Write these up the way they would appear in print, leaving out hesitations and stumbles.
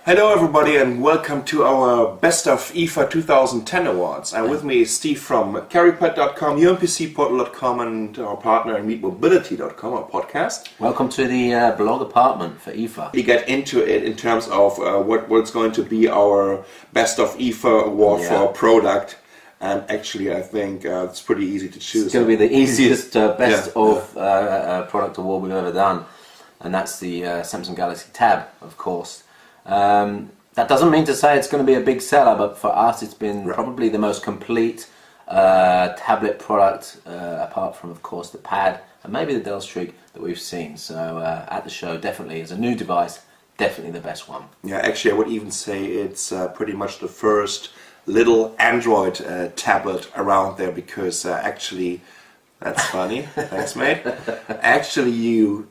Hello everybody and welcome to our Best of IFA 2010 Awards. And with me is Steve from carrypad.com, umpcportal.com and our partner meetmobility.com, our podcast. Welcome to the blog apartment for IFA. We get into it in terms of what's going to be our Best of IFA award for our product. And actually I think it's pretty easy to choose. It's going to be the easiest Best of Product award we've ever done. And that's the Samsung Galaxy Tab, of course. That doesn't mean to say it's going to be a big seller, but for us it's been probably the most complete tablet product, apart from of course the Pad and maybe the Dell Streak that we've seen. So at the show, definitely as a new device, definitely the best one. Yeah, actually I would even say it's pretty much the first little Android tablet around there, because actually, that's funny, thanks mate, actually you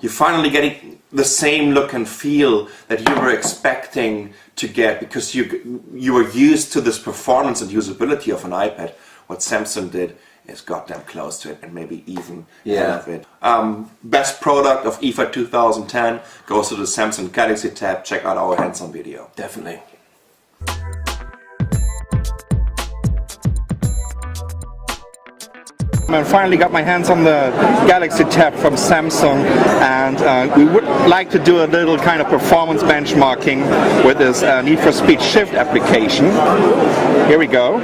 finally getting the same look and feel that you were expecting to get, because you were used to this performance and usability of an iPad. What Samsung did is got them close to it and maybe even ahead of it. Best product of IFA 2010 goes to the Samsung Galaxy Tab. Check out our hands-on video. Definitely. I finally got my hands on the Galaxy Tab from Samsung, and we would like to do a little kind of performance benchmarking with this Need for Speed Shift application. Here we go.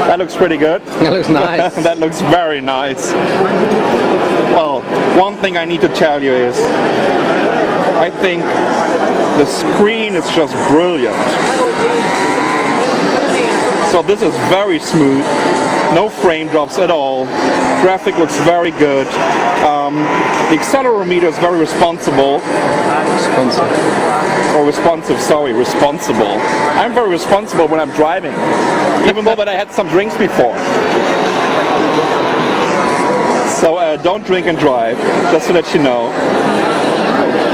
That looks pretty good. That looks nice. That looks very nice. Well, one thing I need to tell you is I think the screen is just brilliant. So this is very smooth, no frame drops at all, graphic looks very good, the accelerometer is very responsible. Responsible. I'm very responsible when I'm driving, even though that I had some drinks before. So don't drink and drive, just to let you know.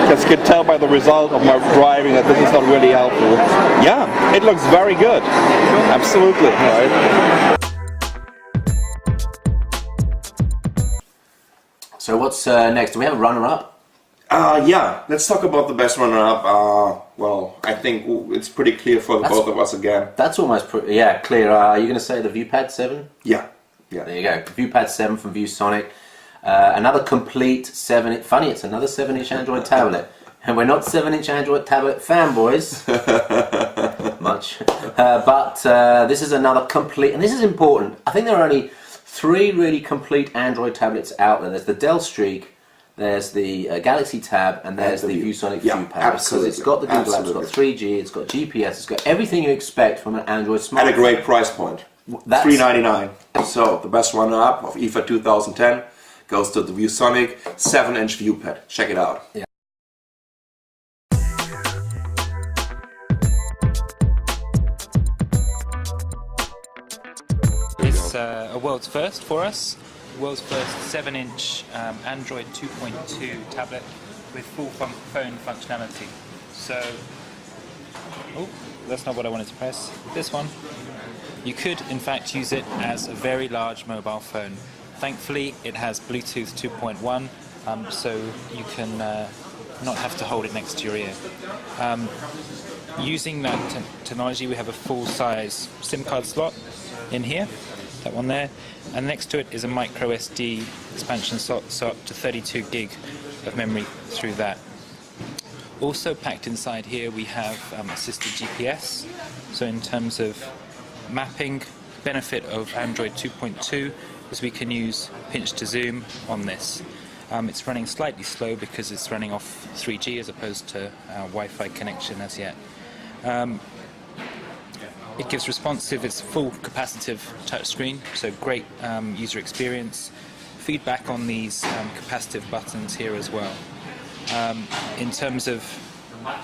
Because you can tell by the result of my driving that this is not really helpful. Yeah, it looks very good. Absolutely. Right. So what's next? Do we have a runner-up? Yeah, let's talk about the best runner-up. Well, I think it's pretty clear for both of us again. That's almost clear. Are you going to say the ViewPad 7? Yeah. There you go. ViewPad 7 from ViewSonic. Another complete 7-inch, funny it's another 7-inch Android tablet, and we're not 7-inch Android tablet fanboys much, but this is another complete, and this is important. I think there are only 3 really complete Android tablets out there. There's the Dell Streak, there's the Galaxy Tab, and there's the ViewSonic ViewPad, because it's got the Google Apps, it's got 3G, it's got GPS, it's got everything you expect from an Android smartphone. At a great price point, $399. So the best runner-up of IFA 2010 goes to the ViewSonic 7-inch ViewPad. Check it out. Yeah. It's a world's first for us. World's first 7-inch Android 2.2 tablet with full phone functionality. So, oh, that's not what I wanted to press. This one. You could, in fact, use it as a very large mobile phone. Thankfully, it has Bluetooth 2.1, so you can not have to hold it next to your ear. Using that technology, we have a full-size SIM card slot in here, that one there, and next to it is a micro SD expansion slot, so up to 32 gig of memory through that. Also packed inside here, we have assisted GPS, so in terms of mapping, benefit of Android 2.2 is we can use pinch to zoom on this. It's running slightly slow because it's running off 3G as opposed to Wi-Fi connection as yet. It gives responsive, it's full capacitive touchscreen, so great user experience. Feedback on these capacitive buttons here as well. In terms of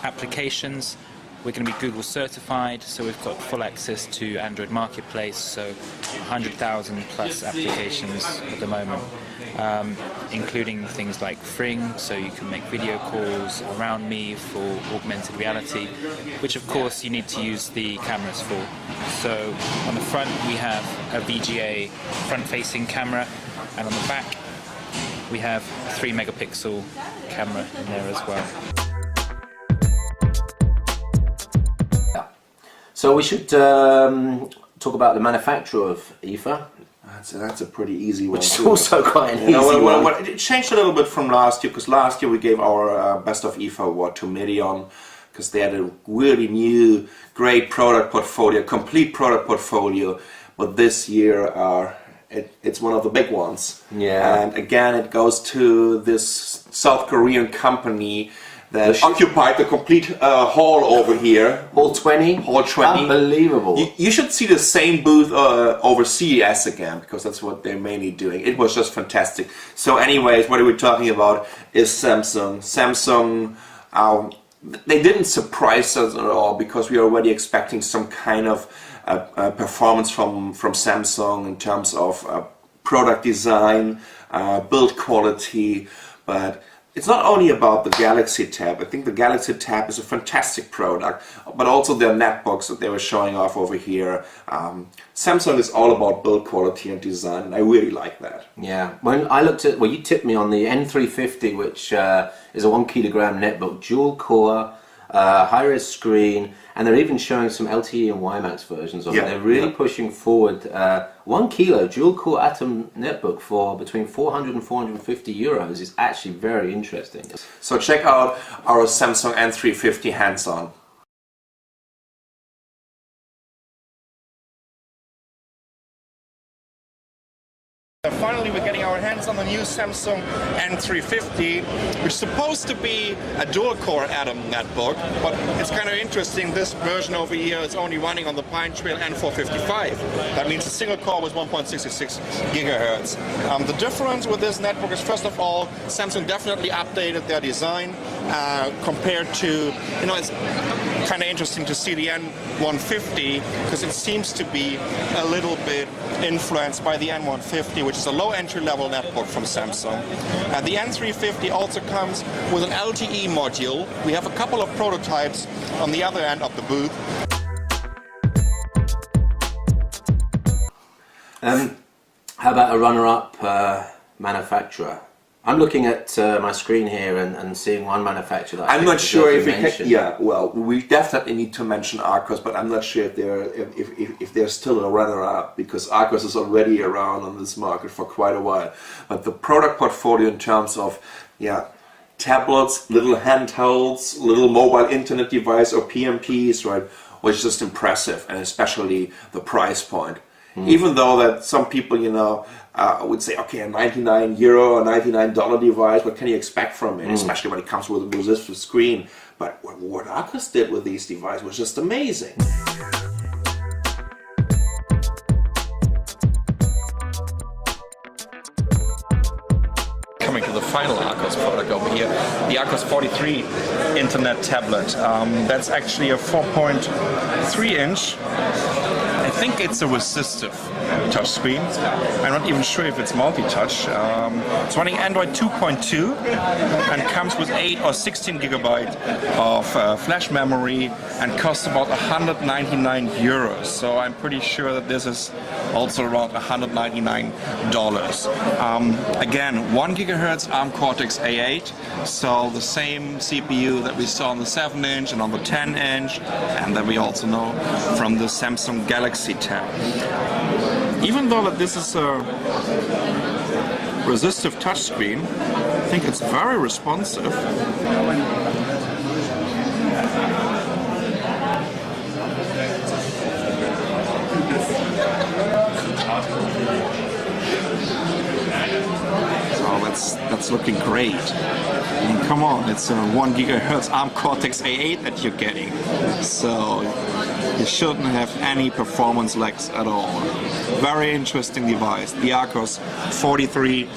applications, we're going to be Google certified, so we've got full access to Android Marketplace, so 100,000 plus applications at the moment, including things like Fring, so you can make video calls around me for augmented reality, which of course you need to use the cameras for. So on the front we have a VGA front-facing camera, and on the back we have a 3 megapixel camera in there as well. So we should talk about the manufacturer of IFA. That's a pretty easy one. Which is too. also quite an easy one. Well, it changed a little bit from last year, because last year we gave our Best of IFA award to Medion, because they had a really new, great product portfolio, complete product portfolio. But this year, it's one of the big ones. Yeah. And again, it goes to this South Korean company that occupied the complete hall over here. Hall 20? Hall 20. Unbelievable. You should see the same booth over CES again, because that's what they're mainly doing. It was just fantastic. So anyways, what we're talking about is Samsung. Samsung, they didn't surprise us at all, because we were already expecting some kind of performance from Samsung in terms of product design, build quality, but it's not only about the Galaxy Tab. I think the Galaxy Tab is a fantastic product, but also their netbooks that they were showing off over here. Samsung is all about build quality and design, and I really like that. Yeah, when I looked at, well, you tipped me on the N350, which is a 1 kilogram netbook, dual core, high-res screen, and they're even showing some LTE and WiMAX versions of it. They're really pushing forward 1 kilo dual core Atom netbook for between 400 and 450 euros is actually very interesting. So check out our Samsung N350 hands-on. Finally, we're getting our hands on the new Samsung N350, which is supposed to be a dual-core Atom netbook, but it's kind of interesting. This version over here is only running on the Pine Trail N455. That means a single core with 1.66 gigahertz. The difference with this netbook is, first of all, Samsung definitely updated their design compared to, it's kind of interesting to see the N150, because it seems to be a little bit influenced by the N150, which is a low entry-level netbook from Samsung. The N350 also comes with an LTE module. We have a couple of prototypes on the other end of the booth. How about a runner-up manufacturer? I'm looking at my screen here and seeing one manufacturer that I'm not sure if we mention. can. Yeah, well, we definitely need to mention Arcos, but I'm not sure if they're still a runner-up, because Arcos is already around on this market for quite a while. But the product portfolio in terms of tablets, little handhelds, little mobile internet device or PMPs, right, was just impressive, and especially the price point. Even though that some people, would say, okay, a €99 or $99 device, what can you expect from it? Especially when it comes with a resistive screen. But what Arcos did with these devices was just amazing. Coming to the final Arcos product over here, the Arcos 43 Internet tablet. That's actually a 4.3 inch. I think it's a resistive touchscreen. I'm not even sure if it's multi-touch. It's running Android 2.2 and comes with 8 or 16 gigabyte of flash memory and costs about €199. So I'm pretty sure that this is also around $199. Again, 1 gigahertz ARM Cortex A8, so the same CPU that we saw on the 7-inch and on the 10-inch, and that we also know from the Samsung Galaxy Tab. Even though that this is a resistive touchscreen, I think it's very responsive. So that's looking great. I mean, come on, it's a 1 gigahertz ARM Cortex A8 that you're getting. So you shouldn't have any performance lags at all. Very interesting device, the Arcos 43.